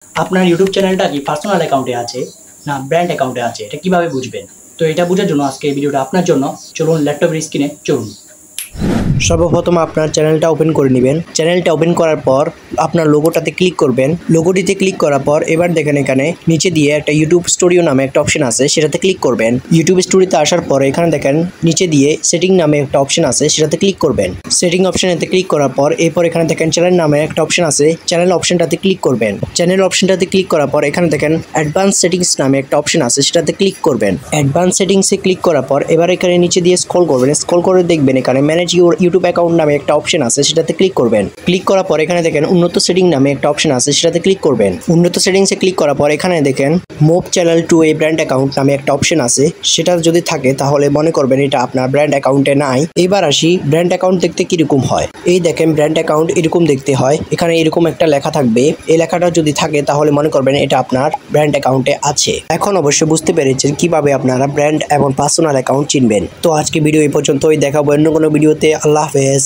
আপনার ইউটিউব চ্যানেলটা কি পার্সোনাল অ্যাকাউন্টে আছে না ব্র্যান্ড অ্যাকাউন্টে আছে, এটা কিভাবে বুঝবেন? তো এটা বোঝার জন্য আজকে এই ভিডিওটা আপনার জন্য। চলুন ল্যাপটপের স্ক্রিনে চলুন। সর্বপ্রথম আপনার চ্যানেলটা ওপেন করে নেবেন। চ্যানেলটা ওপেন করার পর আপনার লোগোটাতে ক্লিক করবেন। লোগোটিতে ক্লিক করার পর এবার দেখেন এখানে নিচে দিয়ে একটা ইউটিউব স্টুডিও নামে একটা অপশন আছে, সেটাতে ক্লিক করবেন। ইউটিউব স্টুডিওতে আসার পর এখানে দেখেন নিচে দিয়ে সেটিং নামে একটা অপশন আছে, সেটাতে ক্লিক করবেন। সেটিং অপশনেতে ক্লিক করার পর এরপর এখানে দেখেন চ্যানেল নামে একটা অপশন আছে, চ্যানেল অপশনটাতে ক্লিক করবেন। চ্যানেল অপশনটাতে ক্লিক করার পর এখানে দেখেন অ্যাডভান্স সেটিংস নামে একটা অপশন আছে, সেটাতে ক্লিক করবেন। অ্যাডভান্স সেটিংসে ক্লিক করার পর এবার এখানে নিচে দিয়ে স্ক্রল করবেন। স্ক্রল করে দেখবেন এখানে ম্যানেজ ইউর ইউটিউব অ্যাকাউন্ট নামে একটা অপশন আছে, সেটাতে ক্লিক করবেন। ক্লিক করার পর এখানে দেখেন উন্নত সেটিং নামে একটা অপশন আছে, সেটাতে ক্লিক করবেন। উন্নত সেটিংসে ক্লিক করার পর এখানে দেখেন move channel to A brand account নামে একটা অপশন আছে, সেটা যদি থাকে তাহলে মনে করবেন এটা আপনার ব্র্যান্ড অ্যাকাউন্টে নাই। এবার আসি ব্র্যান্ড অ্যাকাউন্ট দেখতে কিরকম হয়। এই দেখেন ব্র্যান্ড অ্যাকাউন্ট এরকম দেখতে হয়। এখানে এরকম একটা লেখা থাকবে, এই লেখাটা যদি থাকে তাহলে মনে করবেন এটা আপনার ব্র্যান্ড অ্যাকাউন্টে আছে। এখন অবশ্যই বুঝতে পেরেছেন কিভাবে আপনারা ব্র্যান্ড এবং পার্সোনাল অ্যাকাউন্ট চিনবেন। তো আজকে ভিডিও এই পর্যন্তই, দেখাবো অন্য কোনো ভিডিওতে। আল্লাহ হাফেজ।